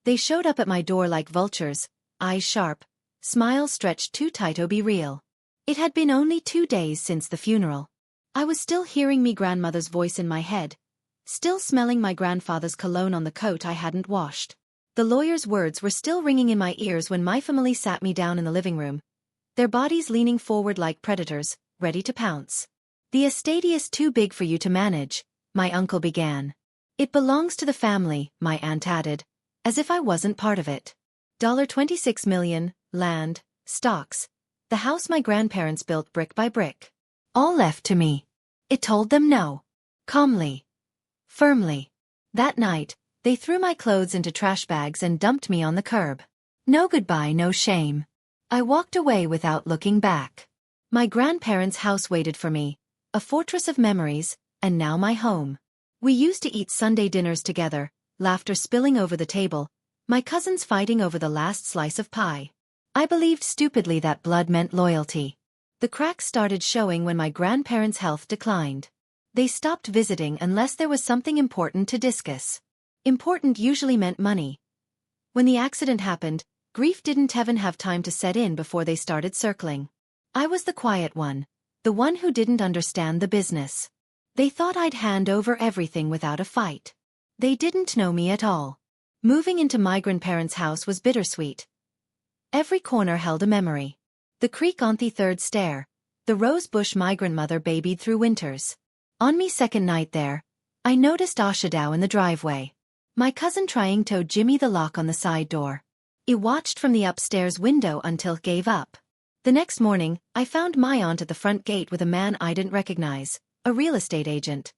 They showed up at my door like vultures, eyes sharp, smiles stretched too tight to be real. It had been only 2 days since the funeral. I was still hearing me grandmother's voice in my head, still smelling my grandfather's cologne on the coat I hadn't washed. The lawyer's words were still ringing in my ears when my family sat me down in the living room, their bodies leaning forward like predators, ready to pounce. The estate is too big for you to manage, my uncle began. It belongs to the family, my aunt added, as if I wasn't part of it. $26 million, land, stocks, the house my grandparents built brick by brick. All left to me. It told them no. Calmly. Firmly. That night, they threw my clothes into trash bags and dumped me on the curb. No goodbye, no shame. I walked away without looking back. My grandparents' house waited for me, a fortress of memories, and now my home. We used to eat Sunday dinners together, laughter spilling over the table, my cousins fighting over the last slice of pie. I believed stupidly that blood meant loyalty. The cracks started showing when my grandparents' health declined. They stopped visiting unless there was something important to discuss. Important usually meant money. When the accident happened, grief didn't even have time to set in before they started circling. I was the quiet one, the one who didn't understand the business. They thought I'd hand over everything without a fight. They didn't know me at all. Moving into my grandparents' house was bittersweet. Every corner held a memory. The creek on the third stair, the rose bush my grandmother babied through winters. On me second night there, I noticed Oshadao in the driveway. My cousin trying to jimmy the lock on the side door. I watched from the upstairs window until it gave up. The next morning, I found my aunt at the front gate with a man I didn't recognize, a real estate agent.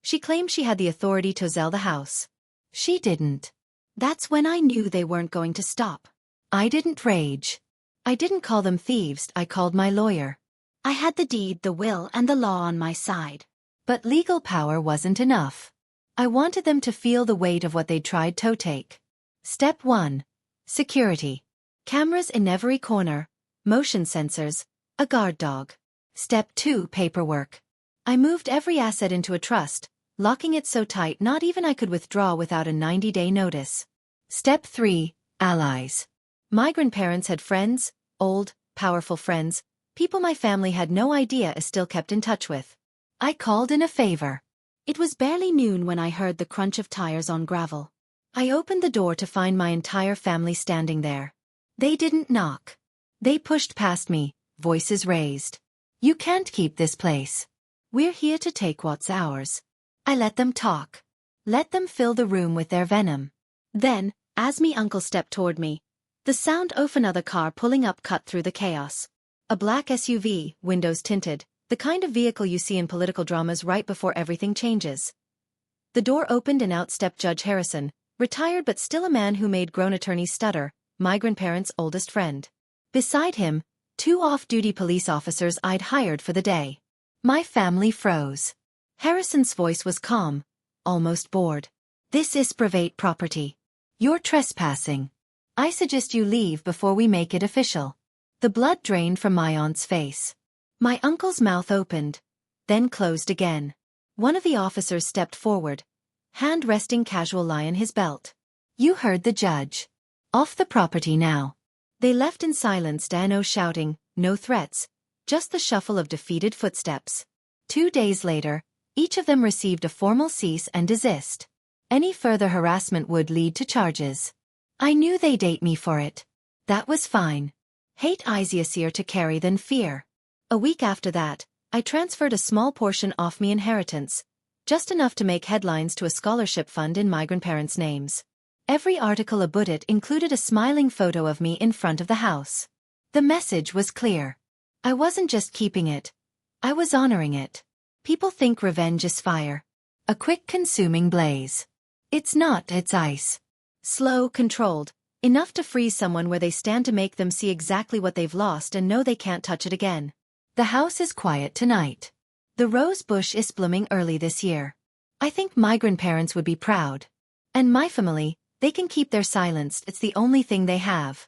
She claimed she had the authority to sell the house. She didn't. That's when I knew they weren't going to stop. I didn't rage. I didn't call them thieves, I called my lawyer. I had the deed, the will, and the law on my side. But legal power wasn't enough. I wanted them to feel the weight of what they'd tried to take. Step 1. Security. Cameras in every corner, motion sensors, a guard dog. Step 2. Paperwork. I moved every asset into a trust, locking it so tight not even I could withdraw without a 90-day notice. Step 3. Allies. My grandparents had friends, old, powerful friends, people my family had no idea I still kept in touch with. I called in a favor. It was barely noon when I heard the crunch of tires on gravel. I opened the door to find my entire family standing there. They didn't knock. They pushed past me, voices raised. You can't keep this place. We're here to take what's ours. I let them talk. Let them fill the room with their venom. Then, as me uncle stepped toward me, the sound of another car pulling up cut through the chaos. A black SUV, windows tinted, the kind of vehicle you see in political dramas right before everything changes. The door opened and out stepped Judge Harrison, retired but still a man who made grown attorneys stutter, my grandparents' oldest friend. Beside him, 2 off-duty police officers I'd hired for the day. My family froze. Harrison's voice was calm, almost bored. This is private property. You're trespassing. I suggest you leave before we make it official. The blood drained from my aunt's face. My uncle's mouth opened, then closed again. One of the officers stepped forward, hand resting casual on his belt. You heard the judge. Off the property now. They left in silence, no shouting, no threats, just the shuffle of defeated footsteps. 2 days later, each of them received a formal cease and desist. Any further harassment would lead to charges. I knew they'd hate me for it. That was fine. Hate is easier to carry than fear. A week after that, I transferred a small portion off me inheritance, just enough to make headlines to a scholarship fund in my grandparents' names. Every article about it included a smiling photo of me in front of the house. The message was clear. I wasn't just keeping it. I was honoring it. People think revenge is fire. A quick consuming blaze. It's not, it's ice. Slow, controlled, enough to freeze someone where they stand to make them see exactly what they've lost and know they can't touch it again. The house is quiet tonight. The rose bush is blooming early this year. I think my grandparents would be proud. And my family, they can keep their silence, it's the only thing they have.